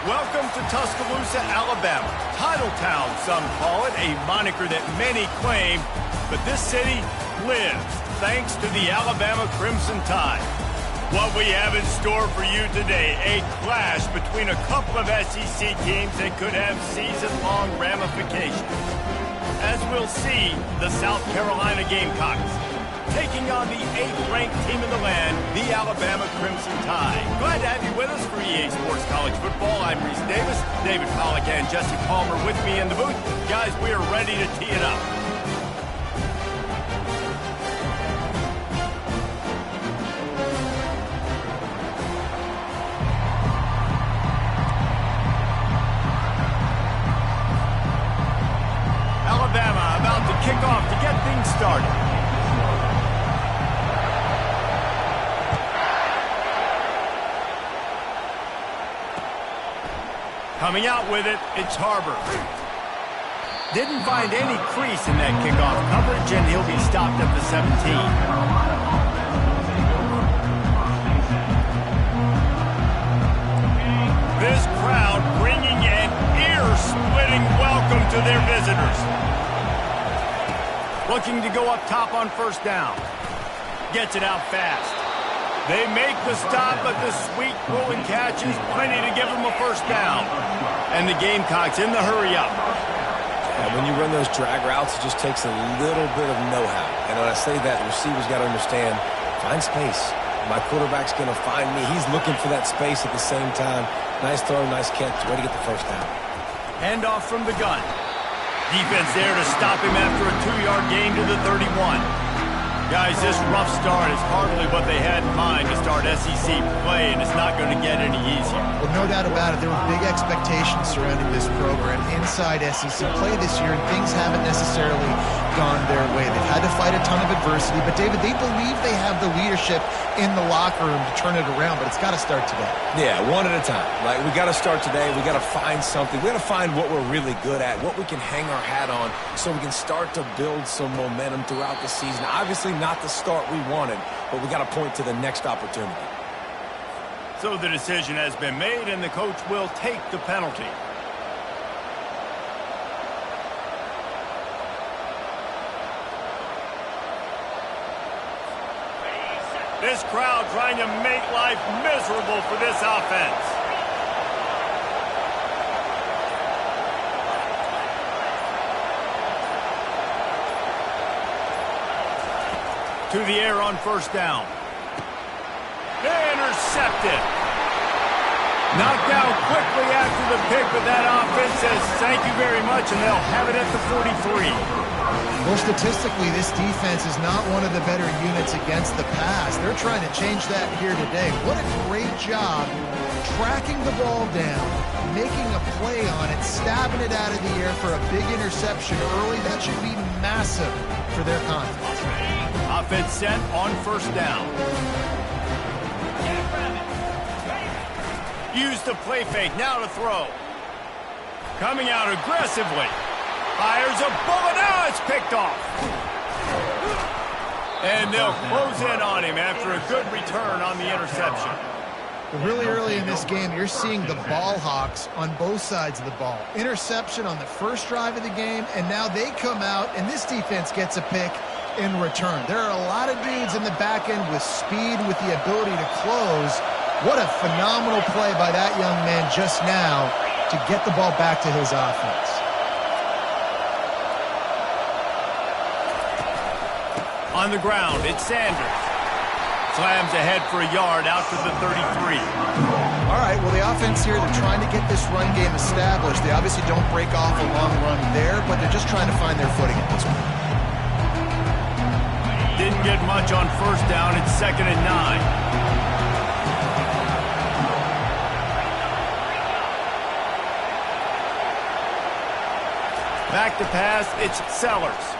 Welcome to Tuscaloosa, Alabama. Title Town, some call it, a moniker that many claim, but this city lives thanks to the Alabama Crimson Tide. What we have in store for you today, a clash between a couple of SEC teams that could have season-long ramifications. As we'll see, the South Carolina Gamecocks taking on the 8th-ranked team in the land, the Alabama Crimson Tide. Glad to have you with us for EA Sports College Football. I'm Reese Davis, David Pollack and Jesse Palmer with me in the booth. Guys, we are ready to tee it up. Alabama about to kick off to get things started. Coming out with it, it's Harbor. Didn't find any crease in that kickoff coverage, and he'll be stopped at the 17. This crowd bringing an ear-splitting welcome to their visitors. Looking to go up top on first down. Gets it out fast. They make the stop, but the sweet rolling catch is plenty to give them a first down. And the Gamecocks in the hurry-up. And when you run those drag routes, it just takes a little bit of know-how. And when I say that, the receivers got to understand, find space. My quarterback's going to find me. He's looking for that space at the same time. Nice throw, nice catch. Way to get the first down. Hand off from the gun. Defense there to stop him after a 2-yard gain to the 31. Guys, this rough start is hardly what they had in mind to start SEC play, and it's not going to get any easier. Well, no doubt about it. There were big expectations surrounding this program inside SEC play this year, and things haven't necessarily gone their way. They've had to fight a ton of adversity, but, David, they believe they have the leadership in the locker room to turn it around, but it's got to start today. Yeah, one at a time. Like, we got to start today. We got to find something. We got to find what we're really good at, what we can hang our hat on, so we can start to build some momentum throughout the season. Obviously, not the start we wanted, but we got to point to the next opportunity. So the decision has been made, and the coach will take the penalty. This crowd trying to make life miserable for this offense. To the air on first down. Intercepted. Knocked down quickly after the pick, but that offense says thank you very much, and they'll have it at the 43. Well, statistically, this defense is not one of the better units against the pass. They're trying to change that here today. What a great job tracking the ball down, making a play on it, stabbing it out of the air for a big interception early. That should be massive for their confidence. Offense set on first down. Use the play fake, now to throw. Coming out aggressively. Fires a bullet, now it's picked off. And they'll close in on him after a good return on the interception. Really early in this game, you're seeing the ball hawks on both sides of the ball. Interception on the first drive of the game, and now they come out, and this defense gets a pick in return. There are a lot of dudes in the back end with speed, with the ability to close. What a phenomenal play by that young man just now to get the ball back to his offense. On the ground, it's Sanders. Slams ahead for a yard out to the 33. All right, well, the offense here, they're trying to get this run game established. They obviously don't break off a long run there, but they're just trying to find their footing at this point. Didn't get much on first down. It's 2nd and 9. Back to pass, it's Sellers.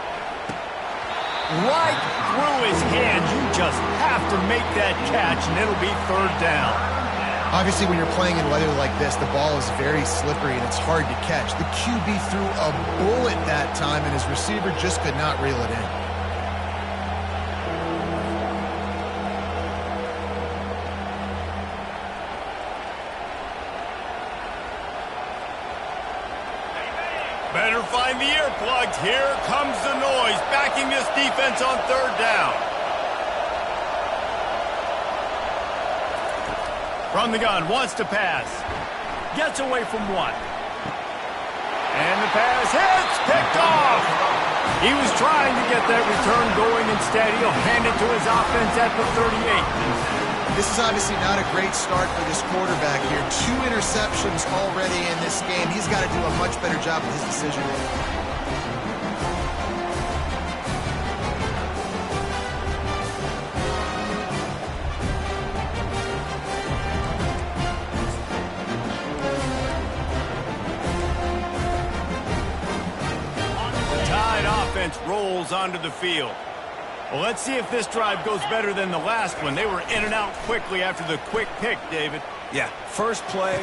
Right through his hand. You just have to make that catch, and it'll be 3rd down. Obviously, when you're playing in weather like this, the ball is very slippery, and it's hard to catch. The QB threw a bullet that time, and his receiver just could not reel it in. Better find the earplugs. Here comes the noise, backing this defense on third down. From the gun, wants to pass. Gets away from one. And the pass hits, picked off. He was trying to get that return going. Instead, he'll hand it to his offense at the 38. This is obviously not a great start for this quarterback here. 2 interceptions already in this game. He's got to do a much better job with his decision making. Rolls onto the field. Well, let's see if this drive goes better than the last one. They were in and out quickly after the quick pick, David. Yeah, first play,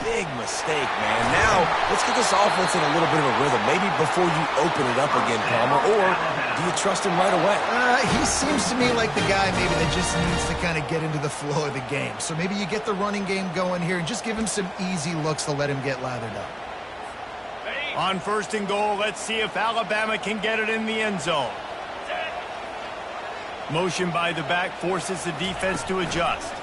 big mistake, man. Now, let's get this offense in a little bit of a rhythm. Maybe before you open it up again, Palmer, or do you trust him right away? He seems to me like the guy maybe that just needs to kind of get into the flow of the game. So maybe you get the running game going here and just give him some easy looks to let him get lathered up. On first and goal, let's see if Alabama can get it in the end zone. Motion by the back forces the defense to adjust.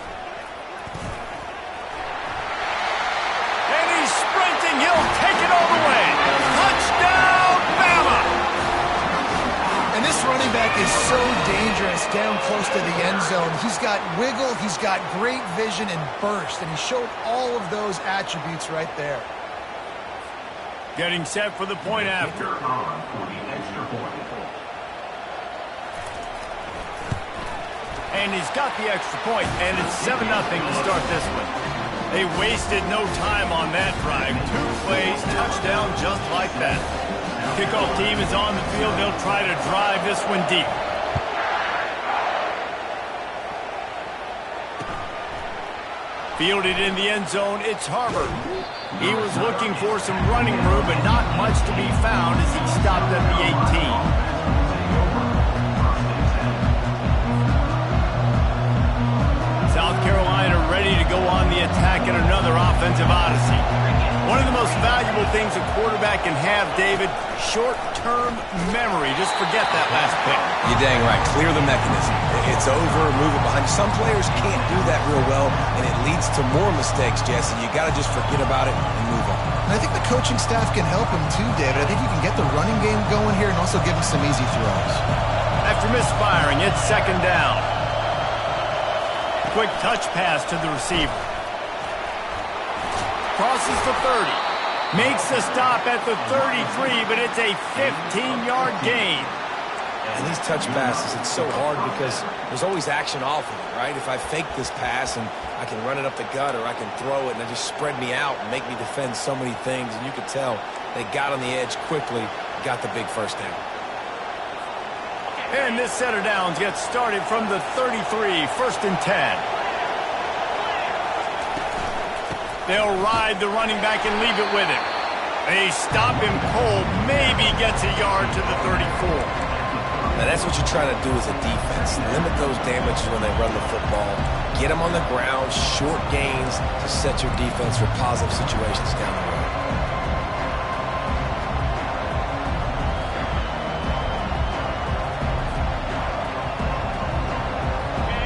And he's sprinting. He'll take it all the way. Touchdown, Bama! And this running back is so dangerous down close to the end zone. He's got wiggle, he's got great vision and burst, and he showed all of those attributes right there. Getting set for the point after. And he's got the extra point, and it's 7-0 to start this one. They wasted no time on that drive. 2 plays, touchdown just like that. Kickoff team is on the field. They'll try to drive this one deep. Fielded in the end zone, it's Harvard. He was looking for some running room, but not much to be found as he stopped at the 18. South Carolina ready to go on the attack in another offensive odyssey. One of the most valuable things a quarterback can have, David, short-term memory. Just forget that last pick. You're dang right. Clear the mechanism. It's over, move it behind. Some players can't do that real well, and it leads to more mistakes, Jesse. You got to just forget about it and move on. And I think the coaching staff can help him too, David. I think you can get the running game going here and also give him some easy throws. After misfiring, it's second down. Quick touch pass to the receiver. Crosses the 30. Makes the stop at the 33, but it's a 15-yard gain. And these touch passes, it's so hard because there's always action off of it, right? If I fake this pass and I can run it up the gut or I can throw it and it just spread me out and make me defend so many things, and you could tell they got on the edge quickly, got the big first down. And this set of downs gets started from the 33, 1st and 10. They'll ride the running back and leave it with him. They stop him cold, maybe gets a yard to the 34. Now that's what you're trying to do as a defense. Limit those damages when they run the football. Get them on the ground, short gains to set your defense for positive situations down the road.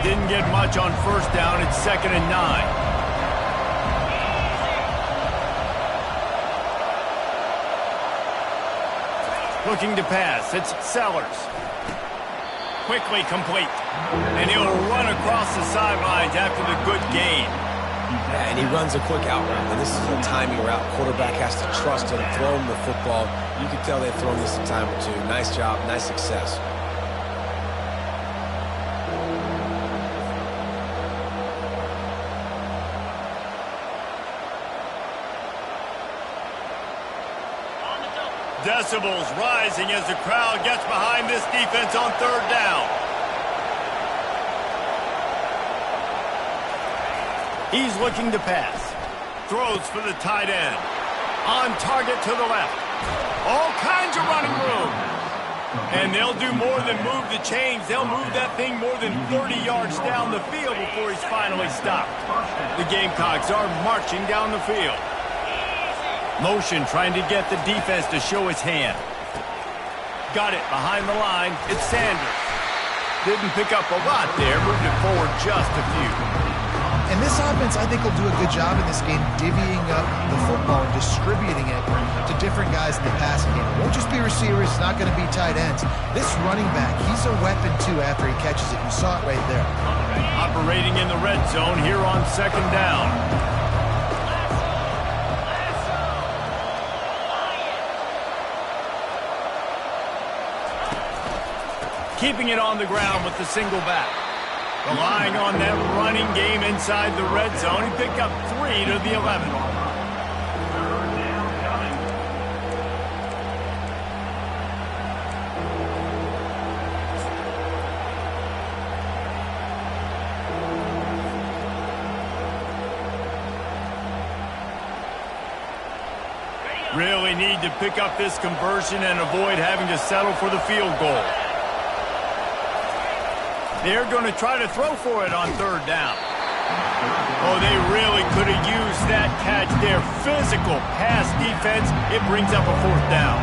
Didn't get much on first down. It's 2nd and 9. Looking to pass. It's Sellers. Quickly complete. And he'll run across the sidelines after the good gain. Yeah, and he runs a quick out route. And this is a timing route. Quarterback has to trust him, throw him the football. You can tell they've thrown this a time or two. Nice job, nice success. Decibels rising as the crowd gets behind this defense on third down. He's looking to pass. Throws for the tight end. On target to the left. All kinds of running room. And they'll do more than move the chains. They'll move that thing more than 30 yards down the field before he's finally stopped. The Gamecocks are marching down the field. Motion trying to get the defense to show his hand. Got it behind the line. It's Sanders. Didn't pick up a lot there, moving it forward just a few. And this offense, I think, will do a good job in this game divvying up the football and distributing it to different guys in the passing game. It won't just be receivers. It's not going to be tight ends. This running back, he's a weapon, too, after he catches it. You saw it right there. Operating in the red zone here on second down. Keeping it on the ground with the single back. Relying on that running game inside the red zone. He picked up 3 to the 11. Really need to pick up this conversion and avoid having to settle for the field goal. They're going to try to throw for it on third down. Oh, they really could have used that catch there. Physical pass defense. It brings up a fourth down.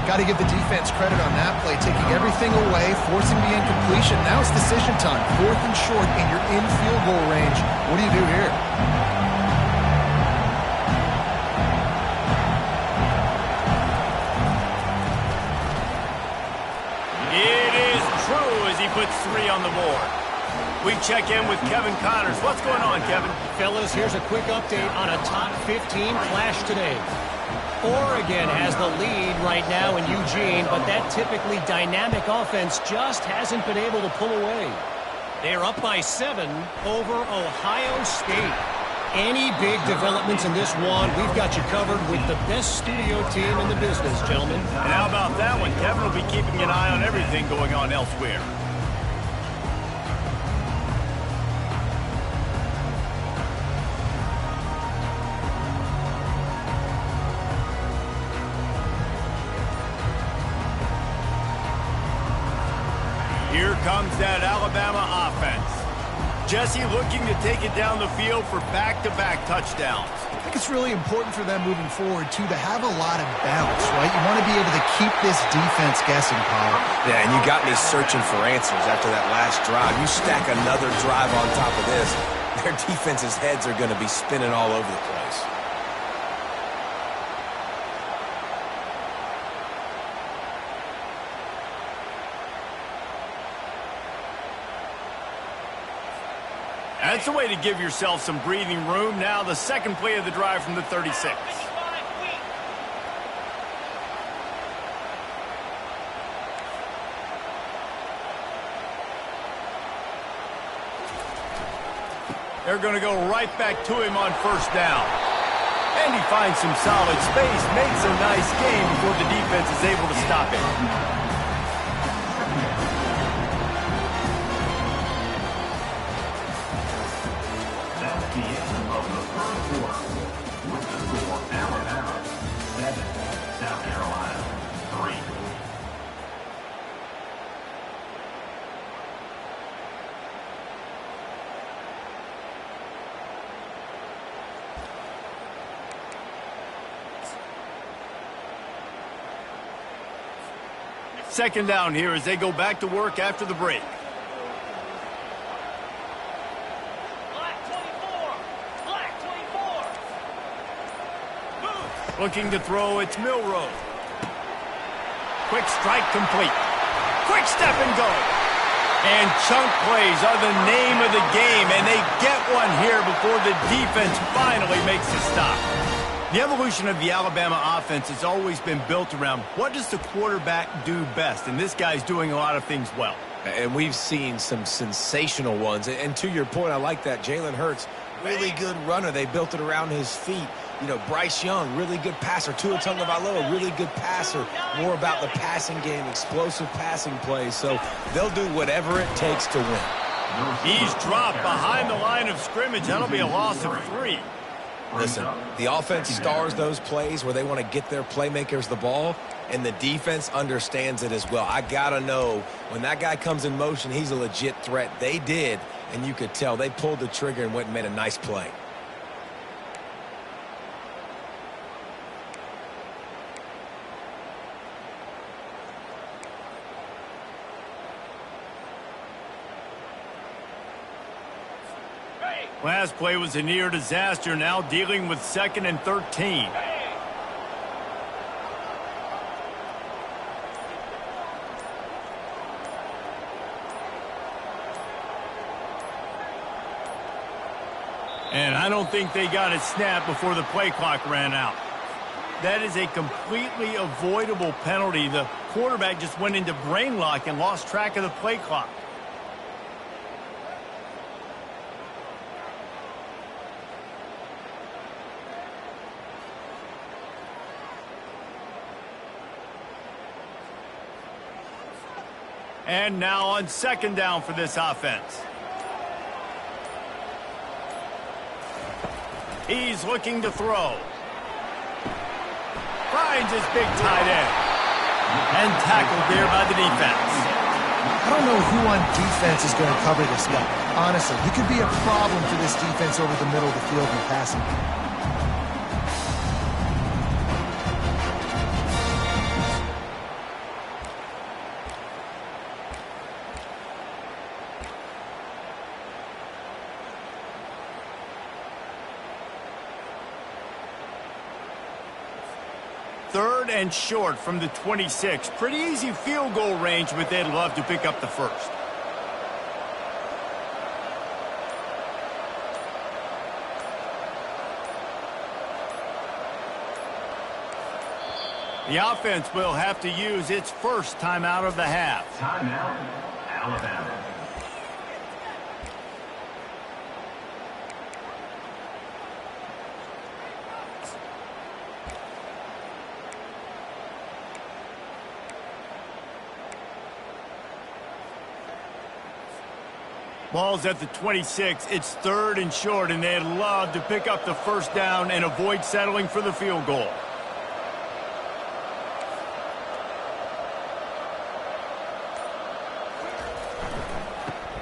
Got to give the defense credit on that play, taking everything away, forcing the incompletion. Now it's decision time. 4th and short, and you're in field goal range. What do you do here? Puts 3 on the board. We check in with Kevin Connors. What's going on, Kevin? Fellas, here's a quick update on a top 15 clash today. Oregon has the lead right now in Eugene, but that typically dynamic offense just hasn't been able to pull away. They're up by 7 over Ohio State. Any big developments in this one, we've got you covered with the best studio team in the business, gentlemen. And how about that one? Kevin will be keeping an eye on everything going on elsewhere. Here comes that Alabama offense. Jesse looking to take it down the field for back-to-back touchdowns. I think it's really important for them moving forward, too, to have a lot of bounce, right? You want to be able to keep this defense guessing, Paul. Yeah, and you got me searching for answers after that last drive. You stack another drive on top of this, their defense's heads are going to be spinning all over the place. That's the way to give yourself some breathing room. Now the second play of the drive from the 36. They're going to go right back to him on first down. And he finds some solid space, makes a nice game before the defense is able to stop him. Second down here as they go back to work after the break. Looking to throw, it's Milrow. Quick strike complete. Quick step and go. And chunk plays are the name of the game, and they get one here before the defense finally makes a stop. The evolution of the Alabama offense has always been built around what does the quarterback do best, and this guy's doing a lot of things well. And we've seen some sensational ones. And to your point, I like that. Jalen Hurts, really good runner. They built it around his feet. You know, Bryce Young, really good passer. Tua Tagovailoa, really good passer. More about the passing game, explosive passing plays. So they'll do whatever it takes to win. He's dropped behind the line of scrimmage. That'll be a loss of 3. Listen, the offense stars those plays where they want to get their playmakers the ball, and the defense understands it as well. I got to know when that guy comes in motion, he's a legit threat. They did, and you could tell they pulled the trigger and went and made a nice play. Last play was a near disaster, now dealing with 2nd and 13. And I don't think they got it snapped before the play clock ran out. That is a completely avoidable penalty. The quarterback just went into brain lock and lost track of the play clock. And now on 2nd down for this offense. He's looking to throw. Finds his big tight end. And tackled there by the defense. I don't know who on defense is going to cover this guy. Honestly, he could be a problem for this defense over the middle of the field in passing. Third and short from the 26. Pretty easy field goal range, but they'd love to pick up the first. The offense will have to use its first timeout of the half. Timeout, Alabama. Ball's at the 26. It's 3rd and short, and they'd love to pick up the first down and avoid settling for the field goal.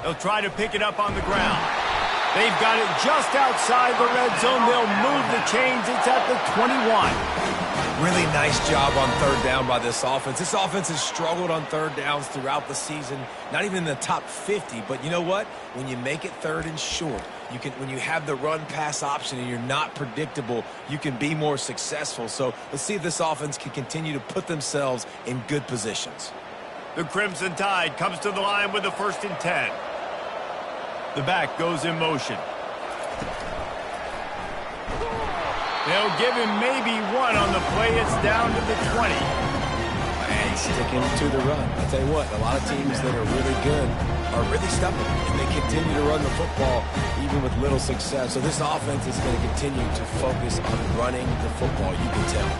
They'll try to pick it up on the ground. They've got it just outside the red zone. They'll move the chains. It's at the 21. Really nice job on 3rd down by this offense. This offense has struggled on 3rd downs throughout the season. Not even in the top 50, but you know what? When you make it 3rd and short, when you have the run-pass option and you're not predictable, you can be more successful. So let's see if this offense can continue to put themselves in good positions. The Crimson Tide comes to the line with the 1st and 10. The back goes in motion. They'll give him maybe one on the play. It's down to the 20. And he's sticking to the run. I'll tell you what, a lot of teams that are really good are really stubborn, and they continue to run the football even with little success. So this offense is going to continue to focus on running the football, you can tell.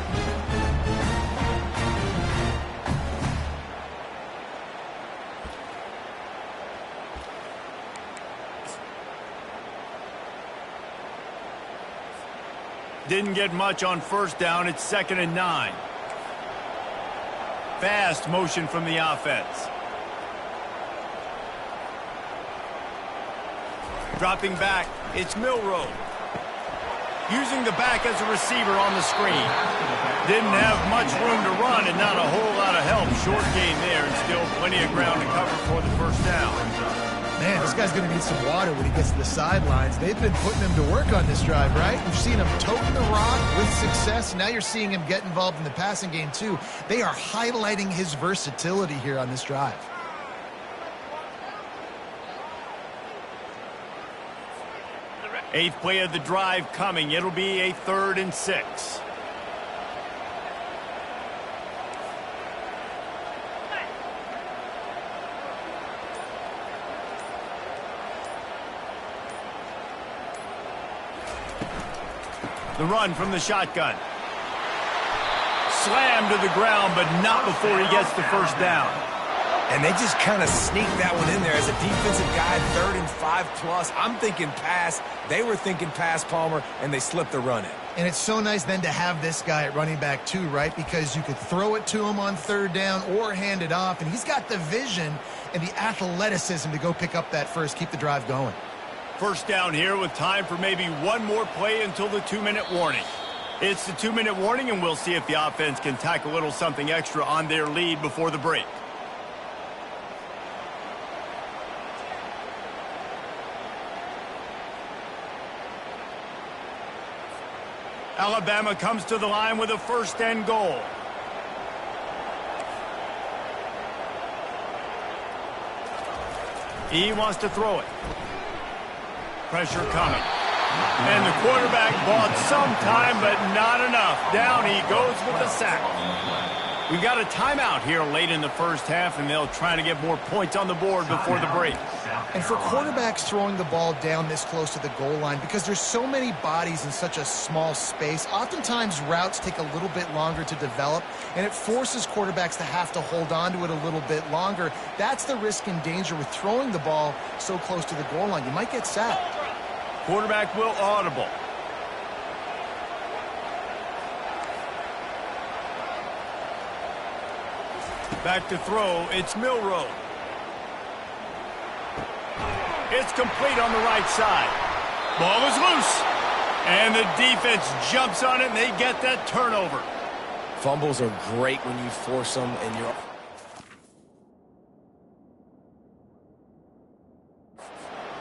Didn't get much on 1st down. It's 2nd and 9. Fast motion from the offense. Dropping back, it's Milroe. Using the back as a receiver on the screen. Didn't have much room to run and not a whole lot of help. Short gain there and still plenty of ground to cover for the 1st down. Man, this guy's going to need some water when he gets to the sidelines. They've been putting him to work on this drive, right? You've seen him toting the rock with success. Now you're seeing him get involved in the passing game, too. They are highlighting his versatility here on this drive. Eighth play of the drive coming. It'll be a 3rd and 6. The run from the shotgun. Slammed to the ground, but not before he gets the 1st down. And they just kind of sneaked that one in there as a defensive guy, 3rd and 5+. I'm thinking pass. They were thinking pass, Palmer, and they slipped the run in. And it's so nice then to have this guy at running back too, right? Because you could throw it to him on 3rd down or hand it off, and he's got the vision and the athleticism to go pick up that first, keep the drive going. 1st down here with time for maybe one more play until the 2-minute warning. It's the 2-minute warning, and we'll see if the offense can tack a little something extra on their lead before the break. Alabama comes to the line with a 1st and goal. He wants to throw it. Pressure coming. And the quarterback bought some time, but not enough. Down he goes with the sack. We've got a timeout here late in the 1st half, and they'll try to get more points on the board before the break. And for quarterbacks throwing the ball down this close to the goal line, because there's so many bodies in such a small space, oftentimes routes take a little bit longer to develop, and it forces quarterbacks to have to hold on to it a little bit longer. That's the risk and danger with throwing the ball so close to the goal line. You might get sacked. Quarterback will audible. Back to throw, it's Milroe. It's complete on the right side. Ball is loose. And the defense jumps on it, and they get that turnover. Fumbles are great when you force them and you're...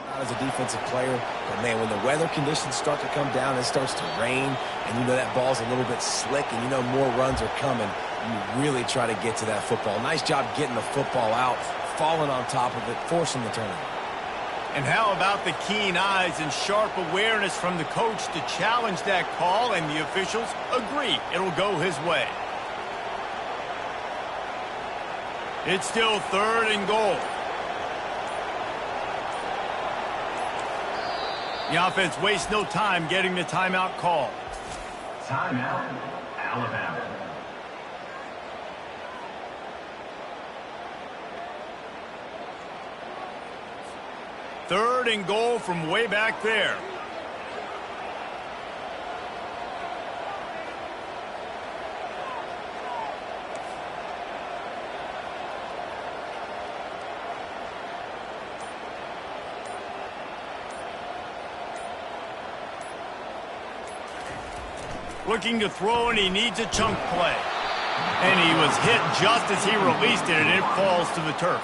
Not as a defensive player, but man, when the weather conditions start to come down, it starts to rain, and you know that ball's a little bit slick, and you know more runs are coming, you really try to get to that football. Nice job getting the football out, falling on top of it, forcing the turnover. And how about the keen eyes and sharp awareness from the coach to challenge that call, and the officials agree it'll go his way. It's still 3rd and goal. The offense wastes no time getting the timeout call. Timeout, Alabama. Third and goal from way back there. Looking to throw, and he needs a chunk play. And he was hit just as he released it, and it falls to the turf.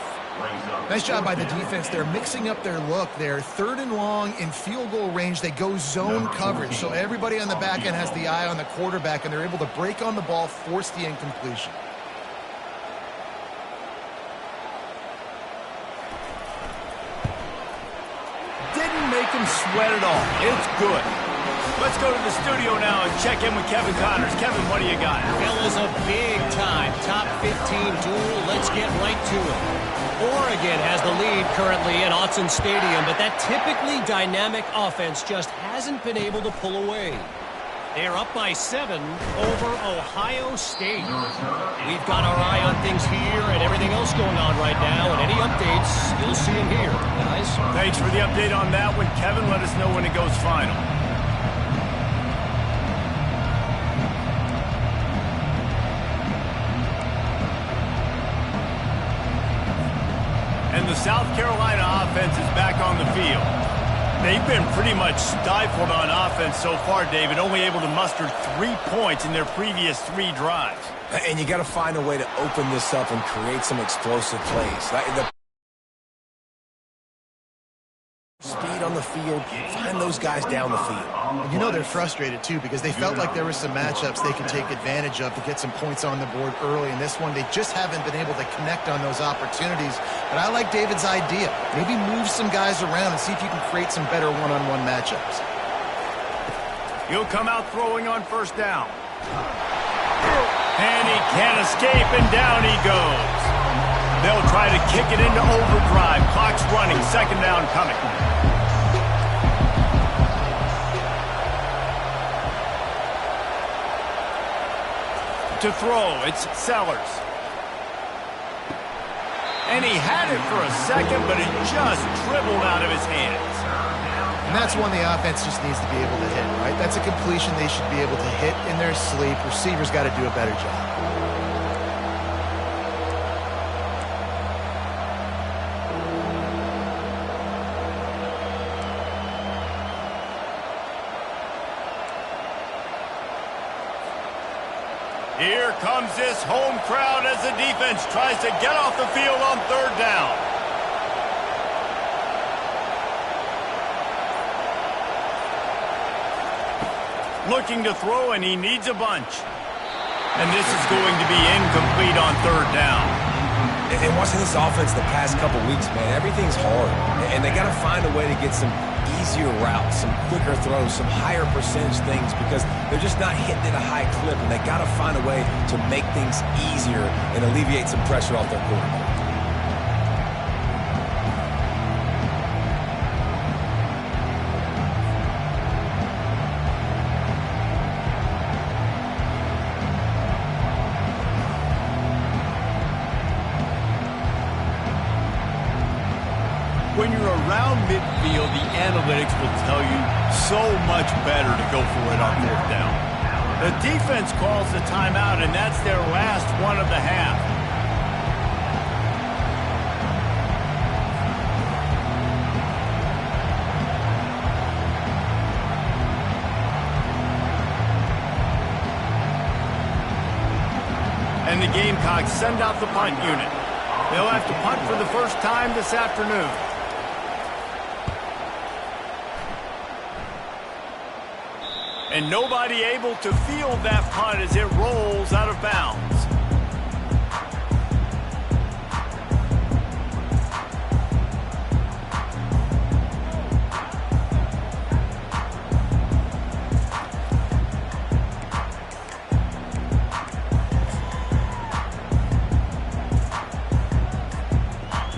Nice job by the defense. They're mixing up their look. They're 3rd and long in field goal range. They go zone coverage. So everybody on the back end has the eye on the quarterback, and they're able to break on the ball, force the incompletion. Didn't make him sweat at all. It's good. Let's go to the studio now and check in with Kevin Connors. Kevin, what do you got? Fellas, a big-time top 15 duel. Let's get right to it. Oregon has the lead currently at Autzen Stadium, but that typically dynamic offense just hasn't been able to pull away. They're up by 7 over Ohio State. We've got our eye on things here and everything else going on right now, and any updates, you'll see them here, guys. Thanks for the update on that one, Kevin. Let us know when it goes final. And the South Carolina offense is back on the field. They've been pretty much stifled on offense so far, David, only able to muster 3 points in their previous 3 drives. And you got to find a way to open this up and create some explosive plays. The speed on the field, find those guys down the field. You know they're frustrated, too, because they felt like there were some matchups they could take advantage of to get some points on the board early. In this one, they just haven't been able to connect on those opportunities. But I like David's idea. Maybe move some guys around and see if you can create some better one-on-one matchups. He'll come out throwing on 1st down. And he can't escape, and down he goes. They'll try to kick it into overdrive. Clock's running. 2nd down coming. To throw, it's Sellers. And he had it for a second, but it just dribbled out of his hands. And that's one the offense just needs to be able to hit, right? That's a completion they should be able to hit in their sleep. Receivers got to do a better job. Here comes this home crowd as the defense tries to get off the field on 3rd down. Looking to throw, and he needs a bunch. And this is going to be incomplete on third down. And watching this offense the past couple weeks, man, everything's hard. And they got to find a way to get some easier routes, some quicker throws, some higher percentage things because they're just not hitting at a high clip. And they got to find a way to make things easier and alleviate some pressure off their quarterback. When you're around midfield, the analytics will tell you so much better to go for it on fourth down. The defense calls the timeout, and that's their last one of the half. And the Gamecocks send out the punt unit. They'll have to punt for the first time this afternoon. And nobody able to field that punt as it rolls out of bounds.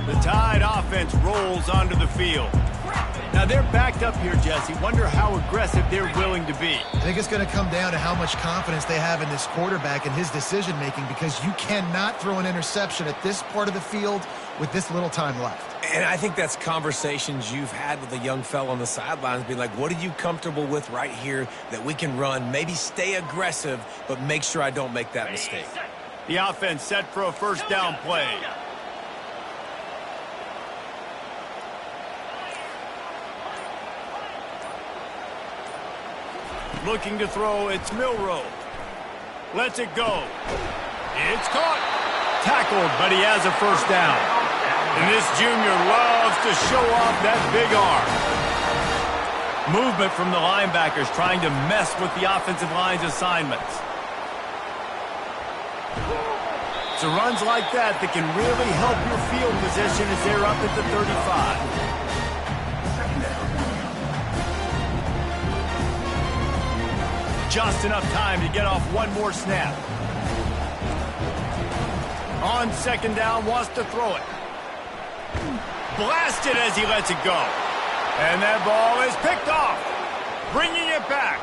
The Tide offense rolls onto the field. Now, they're backed up here, Jesse. Wonder how aggressive they're willing to be. I think it's going to come down to how much confidence they have in this quarterback and his decision-making because you cannot throw an interception at this part of the field with this little time left. And I think that's conversations you've had with a young fella on the sidelines, being like, what are you comfortable with right here that we can run? Maybe stay aggressive, but make sure I don't make that mistake. The offense set for a first down play. Looking to throw, it's Milroe. Lets it go. It's caught. Tackled, but he has a first down. And this junior loves to show off that big arm. Movement from the linebackers trying to mess with the offensive line's assignments. So runs like that can really help your field position as they're up at the 35. Just enough time to get off one more snap. On second down, wants to throw it. Blasted as he lets it go. And that ball is picked off, bringing it back.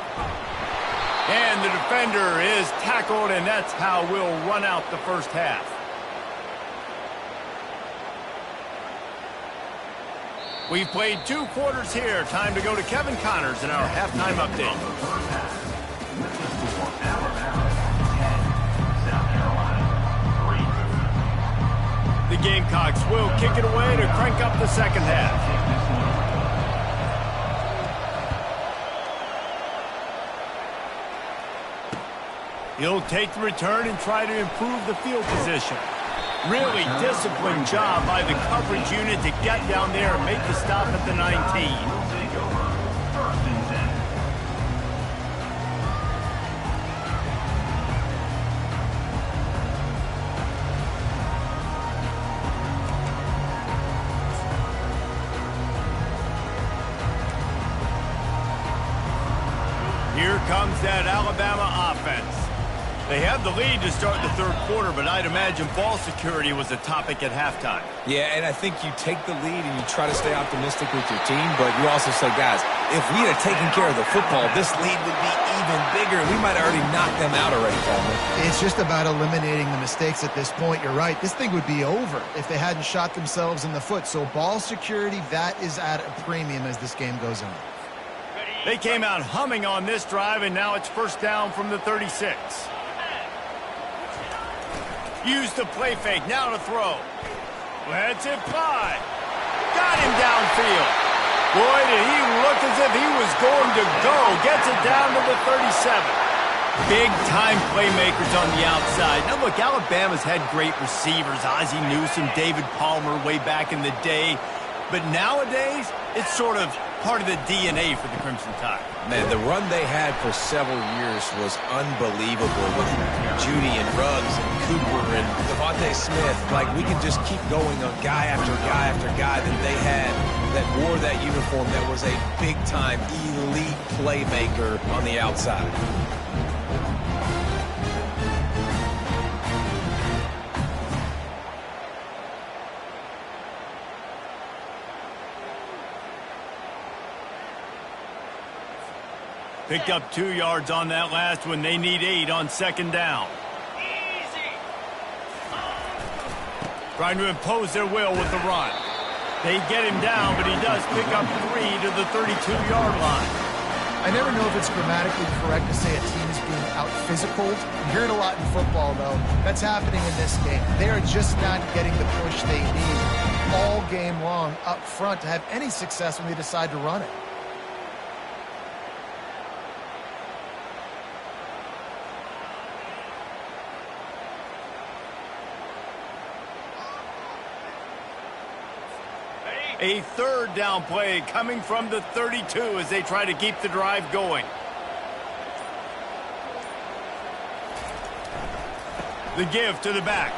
And the defender is tackled, and that's how we'll run out the first half. We've played 2 quarters here. Time to go to Kevin Connors in our halftime update. The Gamecocks will kick it away to crank up the second half. He'll take the return and try to improve the field position. Really disciplined job by the coverage unit to get down there and make the stop at the 19. Here comes that Alabama offense. They have the lead to start the third quarter, but I'd imagine ball security was a topic at halftime. Yeah, and I think you take the lead and you try to stay optimistic with your team, but you also say, guys, if we had taken care of the football, this lead would be even bigger. We might have already knocked them out already, Coleman. It's just about eliminating the mistakes at this point. You're right. This thing would be over if they hadn't shot themselves in the foot. So ball security, that is at a premium as this game goes on. They came out humming on this drive, and now it's first down from the 36. Use the play fake, now to throw. Lets it fly. Got him downfield. Boy, did he look as if he was going to go. Gets it down to the 37. Big-time playmakers on the outside. Now, look, Alabama's had great receivers. Ozzie Newsome, David Palmer way back in the day. But nowadays, it's sort of part of the DNA for the Crimson Tide. Man, the run they had for several years was unbelievable with Judy and Ruggs and Cooper and Devontae Smith. Like, we can just keep going on guy after guy after guy that they had that wore that uniform that was a big-time elite playmaker on the outside. Picked up 2 yards on that last one. They need 8 on second down. Trying to impose their will with the run. They get him down, but he does pick up 3 to the 32-yard line. I never know if it's grammatically correct to say a team is being out-physicaled. You hear it a lot in football, though. That's happening in this game. They are just not getting the push they need all game long up front to have any success when they decide to run it. A third down play coming from the 32 as they try to keep the drive going. The give to the back.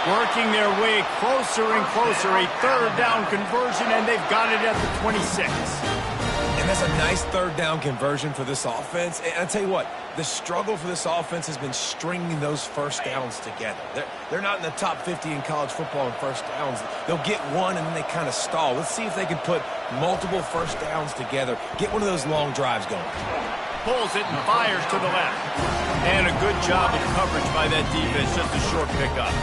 Working their way closer and closer. A third down conversion, and they've got it at the 26. And that's a nice third down conversion for this offense. And I'll tell you what, the struggle for this offense has been stringing those first downs together. They're not in the top 50 in college football in first downs. They'll get one and then they kind of stall. Let's see if they can put multiple first downs together. Get one of those long drives going. Pulls it and fires to the left. And a good job of coverage by that defense. Just a short pickup.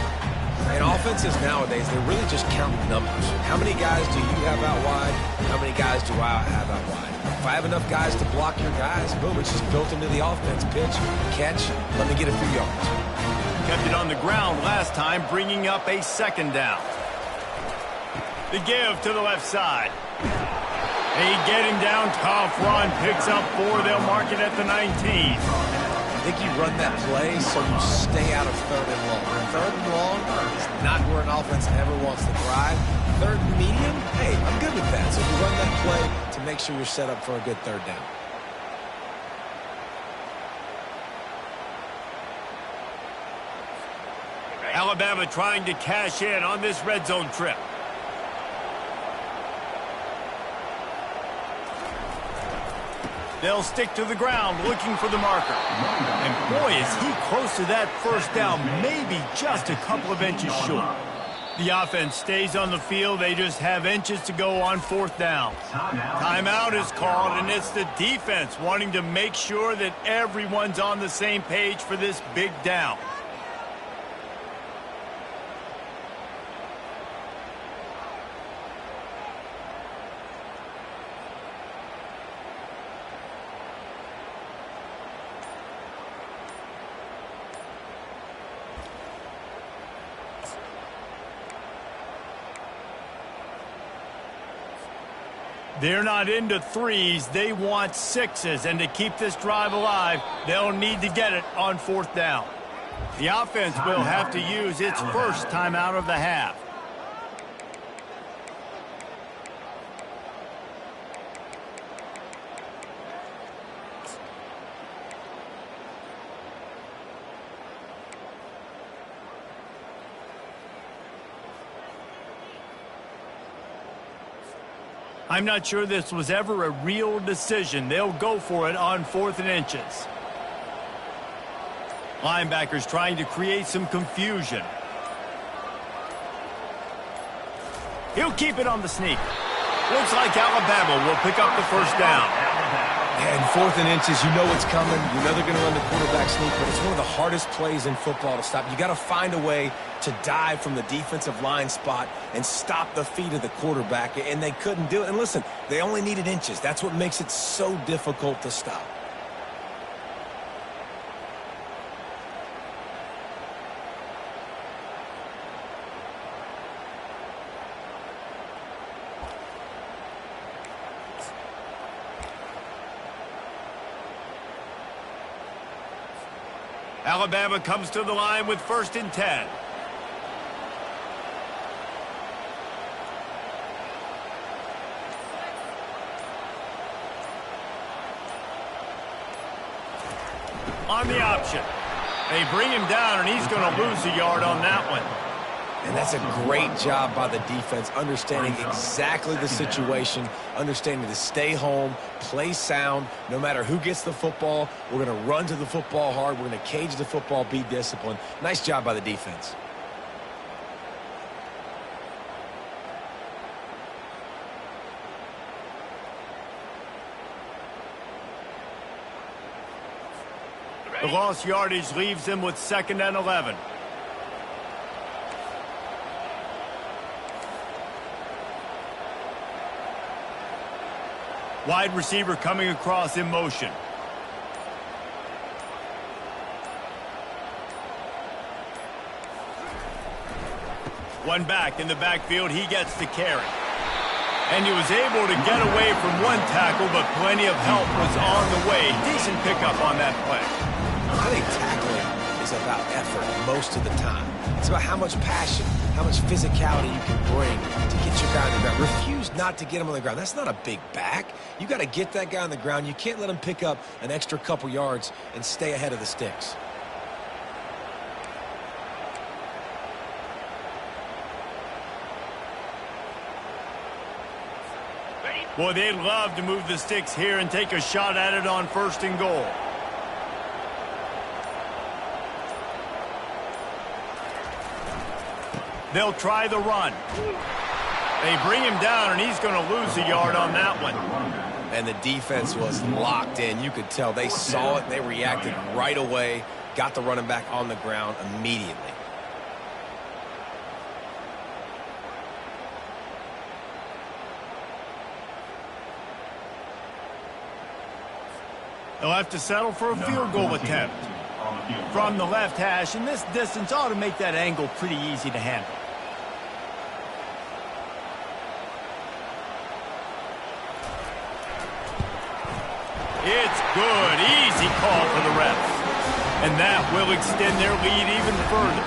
And offenses nowadays, they're really just counting numbers. How many guys do you have out wide? How many guys do I have out wide? If I have enough guys to block your guys, boom, it's just built into the offense. Pitch, catch, let me get a few yards. Kept it on the ground last time, bringing up a second down. The give to the left side. They get him down, tough run, picks up 4. They'll mark it at the 19. I think you run that play so you stay out of third and long. Third and long is not where an offense ever wants to drive. Third and medium, hey, I'm good with that. So you run that play to make sure you're set up for a good third down. Alabama trying to cash in on this red zone trip. They'll stick to the ground looking for the marker. And boy, is he close to that first down, maybe just a couple of inches short. The offense stays on the field. They just have inches to go on fourth down. Timeout is called, and it's the defense wanting to make sure that everyone's on the same page for this big down. They're not into threes. They want sixes. And to keep this drive alive, they'll need to get it on fourth down. The offense will have to use its first timeout of the half. I'm not sure this was ever a real decision. They'll go for it on 4th and inches. Linebackers trying to create some confusion. He'll keep it on the sneak. Looks like Alabama will pick up the first down. And 4th and inches, you know what's coming. You know they're going to run the quarterback sneak, but it's one of the hardest plays in football to stop. You got to find a way to dive from the defensive line spot and stop the feet of the quarterback, and they couldn't do it. And listen, they only needed inches. That's what makes it so difficult to stop. Alabama comes to the line with 1st and 10. on the option. They bring him down, and he's going to lose a yard on that one. And that's a great job by the defense, understanding exactly the situation, understanding to stay home, play sound. No matter who gets the football, we're going to run to the football hard. We're going to cage the football, be disciplined. Nice job by the defense. The lost yardage leaves them with 2nd and 11. Wide receiver coming across in motion. One back in the backfield. He gets the carry. And he was able to get away from one tackle, but plenty of help was on the way. Decent pickup on that play. I think tackling is about effort most of the time. It's about how much passion, how much physicality you can bring to get your guy on the ground. Refuse not to get him on the ground. That's not a big back. You got to get that guy on the ground. You can't let him pick up an extra couple yards and stay ahead of the sticks. Boy, they'd love to move the sticks here and take a shot at it on 1st and goal. They'll try the run. They bring him down, and he's going to lose a yard on that one. And the defense was locked in. You could tell they saw it. They reacted right away, got the running back on the ground immediately. They'll have to settle for a field goal attempt from the left hash, and this distance ought to make that angle pretty easy to handle. It's good. Easy call for the refs. And that will extend their lead even further.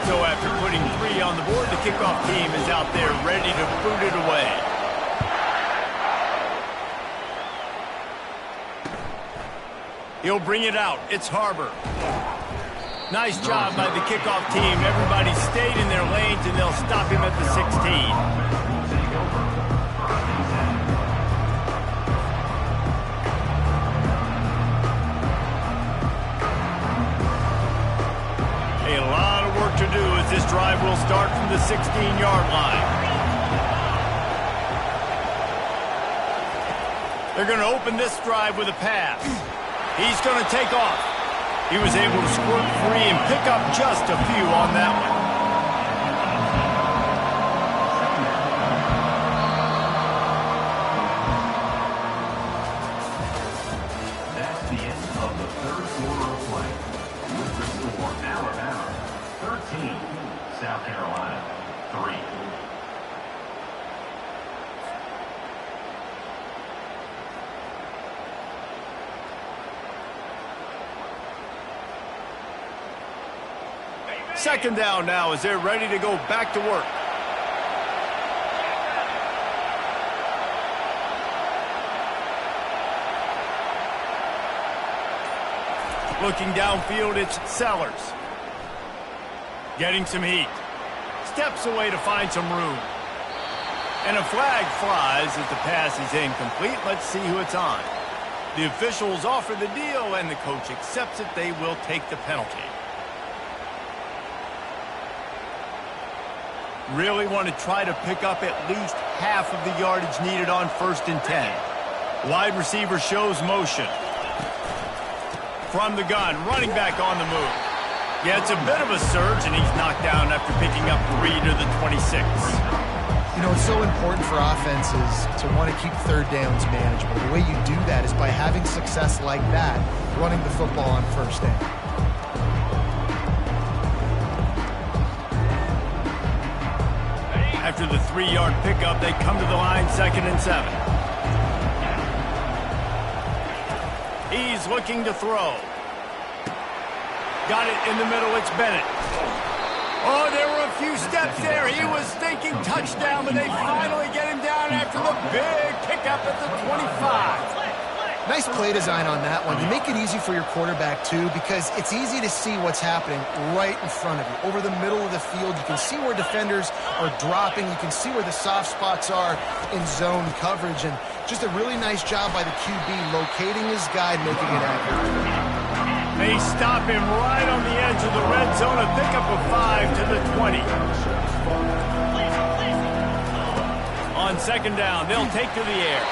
So after putting 3 on the board, the kickoff team is out there ready to boot it away. He'll bring it out. It's Harbor. Nice job by the kickoff team. Everybody stayed in their lanes, and they'll stop him at the 16. A lot of work to do as this drive will start from the 16-yard line. They're going to open this drive with a pass. He's going to take off. He was able to squirt free and pick up just a few on that one. That's the end of the 3rd quarter of play. With the score, Alabama 13, South Carolina 3. Second down now as they're ready to go back to work. Looking downfield, it's Sellers. Getting some heat. Steps away to find some room. And a flag flies as the pass is incomplete. Let's see who it's on. The officials offer the deal, and the coach accepts it. They will take the penalty. Really want to try to pick up at least half of the yardage needed on 1st and 10. Wide receiver shows motion. From the gun, running back on the move. Yeah, it's a bit of a surge, and he's knocked down after picking up 3 to the 26. You know, it's so important for offenses to want to keep 3rd downs manageable. The way you do that is by having success like that, running the football on 1st down. After the 3-yard pickup, they come to the line 2nd and 7. He's looking to throw. Got it in the middle. It's Bennett. Oh, there were a few steps there. He was thinking touchdown, but they finally get him down after the big pickup at the 25. Nice play design on that one. You make it easy for your quarterback, too, because it's easy to see what's happening right in front of you. Over the middle of the field, you can see where defenders are dropping. You can see where the soft spots are in zone coverage. And just a really nice job by the QB locating his guy, making it accurate. They stop him right on the edge of the red zone. A pickup of 5 to the 20. On second down, they'll take to the air.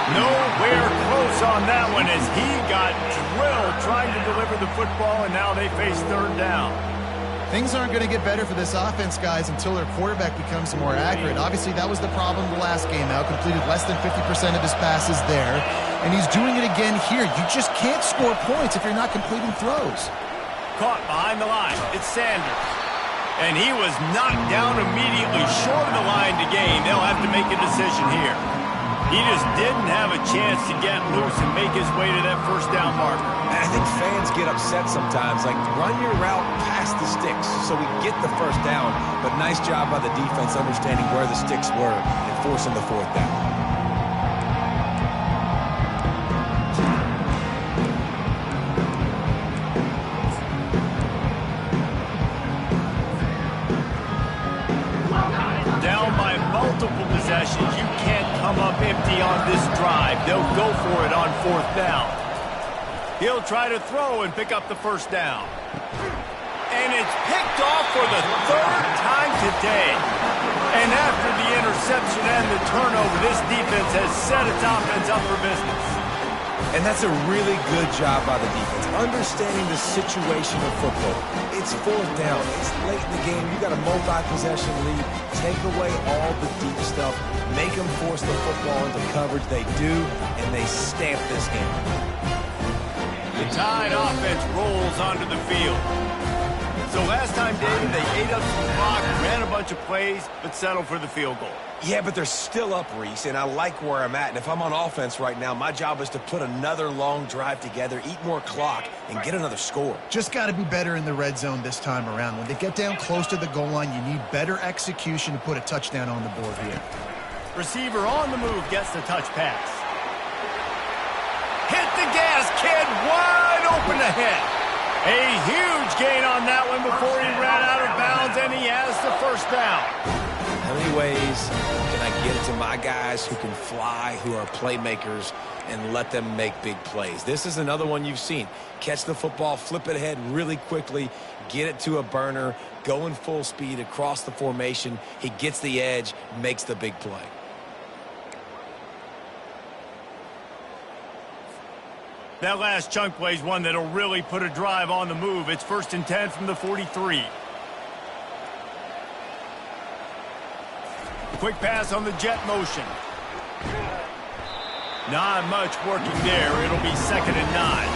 Nowhere close on that one as he got drilled trying to deliver the football, and now they face third down. Things aren't going to get better for this offense, guys, until their quarterback becomes more accurate. Obviously, that was the problem the last game out. Completed less than 50% of his passes there, and he's doing it again here. You just can't score points if you're not completing throws. Caught behind the line. It's Sanders. And he was knocked down immediately short of the line to gain. They'll have to make a decision here. He just didn't have a chance to get loose and make his way to that first down marker. And I think fans get upset sometimes, like run your route past the sticks so we get the first down. But nice job by the defense understanding where the sticks were and forcing the fourth down. Multiple possessions. You can't come up empty on this drive. They'll go for it on fourth down. He'll try to throw and pick up the first down. And it's picked off for the third time today. And after the interception and the turnover, this defense has set its offense up for business. And that's a really good job by the defense, understanding the situation of football. It's fourth down. It's late in the game. You got a multi-possession lead. Take away all the deep stuff. Make them force the football into coverage. They do, and they stamp this game. The Tide offense rolls onto the field. So last time, David, they ate up some clock, ran a bunch of plays, but settled for the field goal. Yeah, but they're still up, Reese, and I like where I'm at. And if I'm on offense right now, my job is to put another long drive together, eat more clock, and get another score. Just got to be better in the red zone this time around. When they get down close to the goal line, you need better execution to put a touchdown on the board here. Receiver on the move gets the touch pass. Hit the gas, kid, wide open ahead. A huge gain on that one before he ran out of bounds, and he has the first down. How many ways can I get it to my guys who can fly, who are playmakers, and let them make big plays? This is another one you've seen. Catch the football, flip it ahead really quickly, get it to a burner, go in full speed across the formation. He gets the edge, makes the big play. That last chunk play is one that'll really put a drive on the move. It's 1st and 10 from the 43. Quick pass on the jet motion. Not much working there. It'll be 2nd and 9.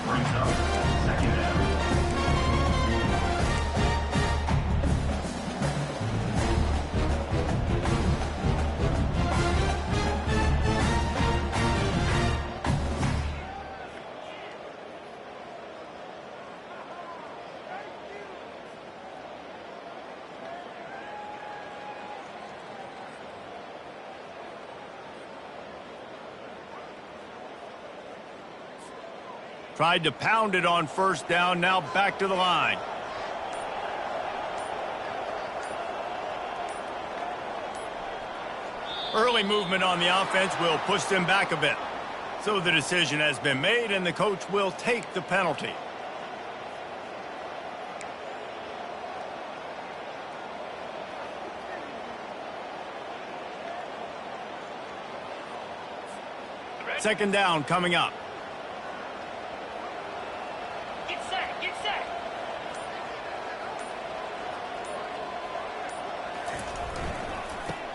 Brings up 2nd down. Tried to pound it on first down, now back to the line. Early movement on the offense will push them back a bit. So the decision has been made, and the coach will take the penalty. Second down coming up.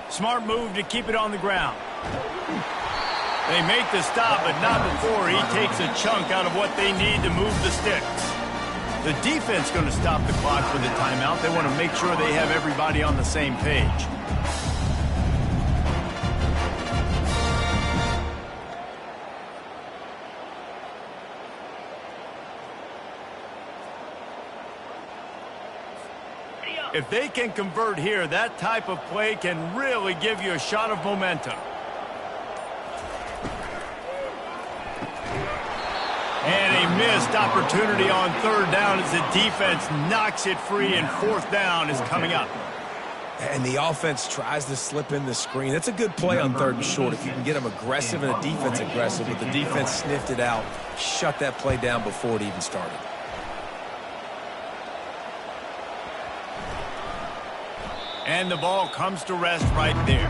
Smart move to keep it on the ground. They make the stop, but not before he takes a chunk out of what they need to move the sticks. The defense going to stop the clock for the timeout. They want to make sure they have everybody on the same page. If they can convert here, that type of play can really give you a shot of momentum. missed opportunity on third down as the defense knocks it free, and fourth down is coming up. And the offense tries to slip in the screen. That's a good play on third and short if you can get them aggressive and a defense aggressive, but the defense sniffed it out, shut that play down before it even started. And the ball comes to rest right there.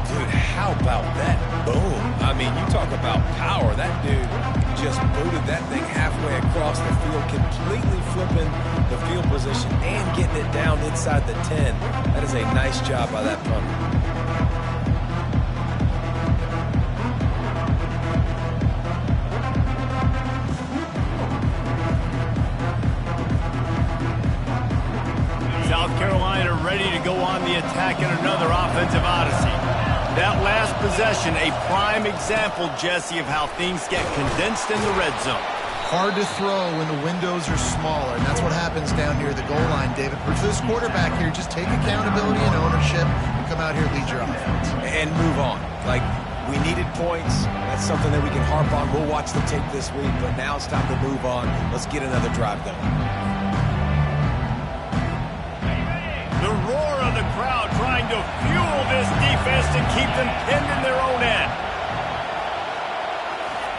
Dude, how about that boom? I mean, you talk about power. That dude just booted that thing halfway across the field, completely flipping the field position and getting it down inside the 10. That is a nice job by that punter. South Carolina ready to go on the attack in another offensive odyssey. That last possession, a prime example, Jesse, of how things get condensed in the red zone. Hard to throw when the windows are smaller, and that's what happens down near the goal line, David. But for this quarterback here, just take accountability and ownership and come out here and lead your offense. And move on. Like, we needed points. That's something that we can harp on. We'll watch the tape this week, but now it's time to move on. Let's get another drive going. The roar of the crowd trying to fuel this defense to keep them pinned in their own end.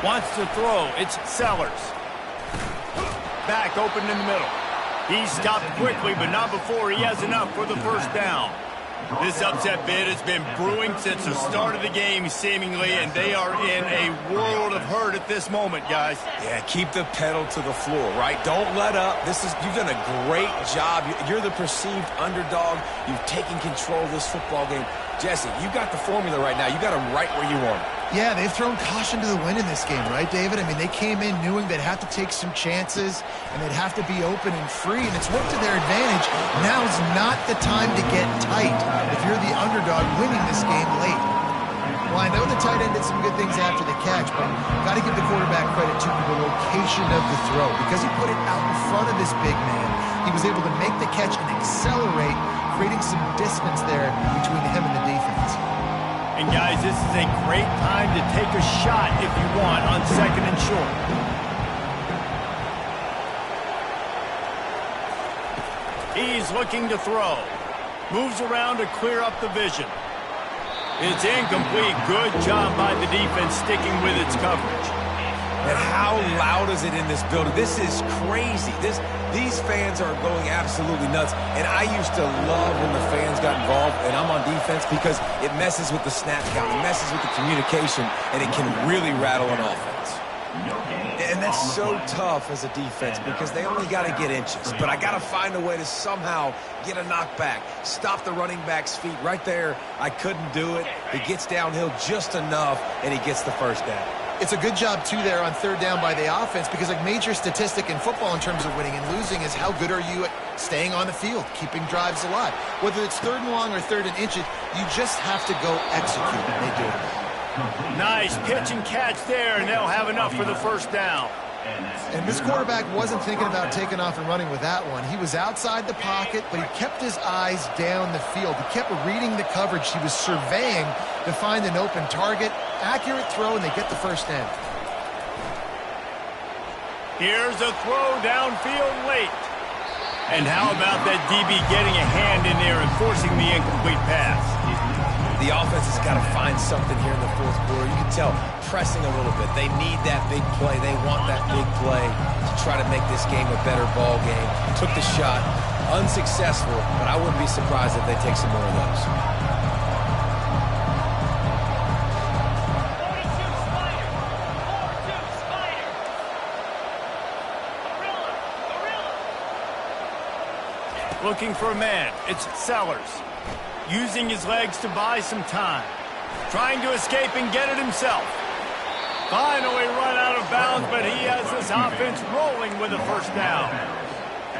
Wants to throw. It's Sellers. Back open in the middle. He stopped quickly, but not before he has enough for the first down. This upset bid has been brewing since the start of the game, seemingly, and they are in a world of hurt at this moment, guys. Yeah, keep the pedal to the floor, right? Don't let up. You've done a great job. You're the perceived underdog. You've taken control of this football game. Jesse, you got the formula right now. You got them right where you want them. Yeah, they've thrown caution to the wind in this game, right, David? I mean, they came in knowing they'd have to take some chances, and they'd have to be open and free, and it's worked to their advantage. Now's not the time to get tight if you're the underdog winning this game late. Well, I know the tight end did some good things after the catch, but got to give the quarterback credit to the location of the throw. Because he put it out in front of this big man, he was able to make the catch and accelerate, creating some distance there between him and the defense. And guys, this is a great time to take a shot if you want on second and short. He's looking to throw. Moves around to clear up the vision. It's incomplete. Good job by the defense sticking with its coverage. And how loud is it in this building? This is crazy. These fans are going absolutely nuts. And I used to love when the fans got involved, and I'm on defense, because it messes with the snap count, it messes with the communication, and it can really rattle an offense. And that's so tough as a defense because they only got to get inches. But I got to find a way to somehow get a knockback, stop the running back's feet right there. I couldn't do it. He gets downhill just enough, and he gets the first down. It's a good job, too, there on third down by the offense because a major statistic in football in terms of winning and losing is how good are you at staying on the field, keeping drives alive. Whether it's third and long or third and inches, you just have to go execute, and they do it. Nice pitch and catch there, and they'll have enough for the first down. And this quarterback wasn't thinking about taking off and running with that one. He was outside the pocket, but he kept his eyes down the field. He kept reading the coverage. He was surveying to find an open target. Accurate throw, and they get the first down. Here's a throw downfield late. And how about that DB getting a hand in there and forcing the incomplete pass? The offense has got to find something here in the fourth quarter. You can tell pressing a little bit. They need that big play. They want that big play to try to make this game a better ball game. Took the shot. Unsuccessful, but I wouldn't be surprised if they take some more of those. Looking for a man. It's Sellers. Using his legs to buy some time. Trying to escape and get it himself. Finally run out of bounds, but he has this offense rolling with a first down.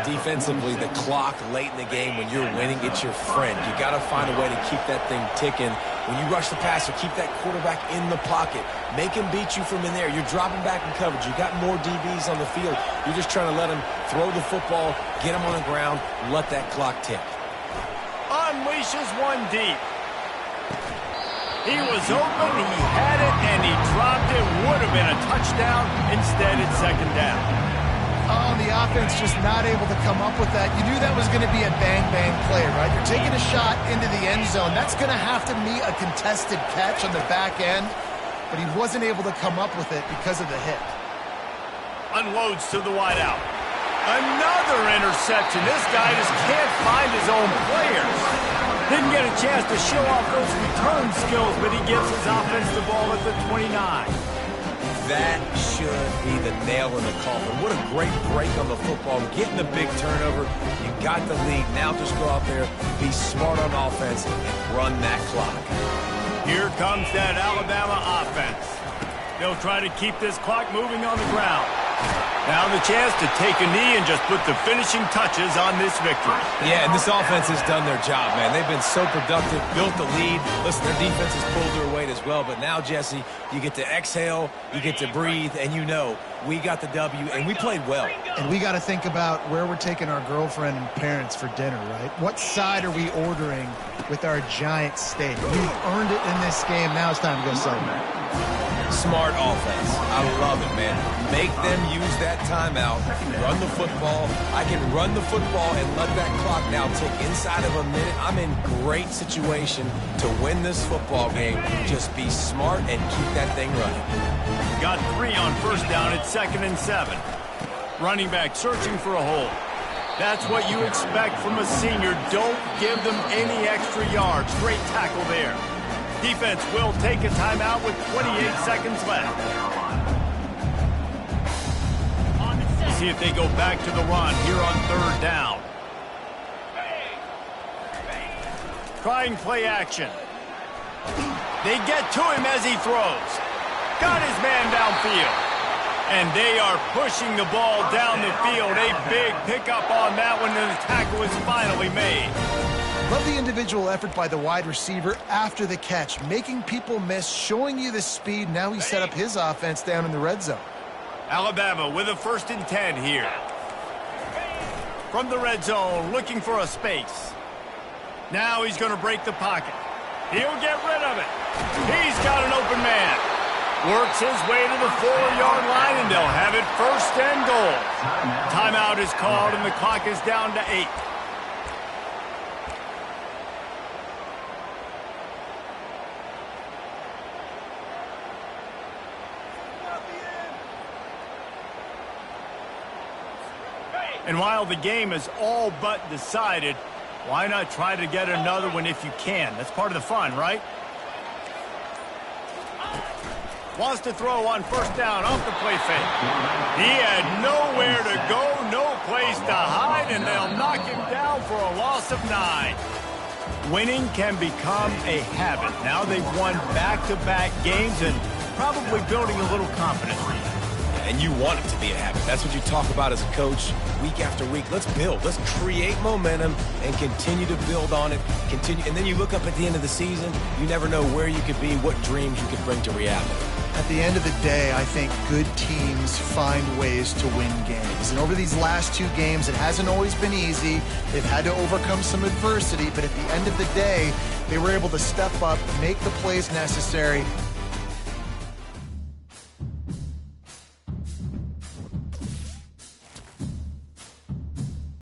Defensively, the clock late in the game, when you're winning, it's your friend. You got to find a way to keep that thing ticking. When you rush the passer, keep that quarterback in the pocket. Make him beat you from in there. You're dropping back in coverage. You got more DBs on the field. You're just trying to let him throw the football, get him on the ground, let that clock tick. Unleashes one deep. He was open, he had it, and he dropped it. Would have have been a touchdown. Instead, it's second down. Oh, the offense just not able to come up with that. You knew that was going to be a bang-bang play, right? You're taking a shot into the end zone. That's going to have to meet a contested catch on the back end, but he wasn't able to come up with it because of the hit. Unloads to the wideout. Another interception. This guy just can't find his own players. Didn't get a chance to show off those return skills, but he gives his offense the ball at the 29. That should be the nail in the coffin. What a great break on the football. Getting the big turnover. You got the lead. Now just go out there, be smart on offense, and run that clock. Here comes that Alabama offense. They'll try to keep this clock moving on the ground. Now the chance to take a knee and just put the finishing touches on this victory. Yeah, and this offense has done their job, man. They've been so productive, built the lead. Listen, their defense has pulled their weight as well. But now, Jesse, you get to exhale, you get to breathe, and you know we got the W, and we played well. And we got to think about where we're taking our girlfriend and parents for dinner, right? What side are we ordering with our giant steak? We've earned it in this game. Now it's time to go celebrate. Smart offense. I love it, man. Make them use that timeout. Run the football. I can run the football and let that clock now tick inside of a minute. I'm in great situation to win this football game. Just be smart and keep that thing running. Got 3 on first down. It's 2nd and 7. Running back searching for a hole. That's what you expect from a senior. Don't give them any extra yards. Great tackle there. Defense will take a timeout with 28 seconds left. See if they go back to the run here on 3rd down. Trying play action. They get to him as he throws. Got his man downfield. And they are pushing the ball down the field. A big pickup on that one, and the tackle is finally made. Love the individual effort by the wide receiver after the catch, making people miss, showing you the speed. Now he set up his offense down in the red zone. Alabama with a 1st and 10 here. From the red zone, looking for a space. Now he's going to break the pocket. He'll get rid of it. He's got an open man. Works his way to the 4-yard line, and they'll have it 1st and goal. Timeout is called, and the clock is down to 8. And while the game is all but decided, why not try to get another one if you can? That's part of the fun, right? Wants to throw on 1st down off the play fake. He had nowhere to go, no place to hide, and they'll knock him down for a loss of 9. Winning can become a habit. Now they've won back-to-back games and probably building a little confidence. And you want it to be a habit. That's what you talk about as a coach week after week. Let's build. Let's create momentum and continue to build on it. Continue, and then you look up at the end of the season, you never know where you could be, what dreams you could bring to reality. At the end of the day, I think good teams find ways to win games. And over these last 2 games, it hasn't always been easy. They've had to overcome some adversity, but at the end of the day, they were able to step up, make the plays necessary,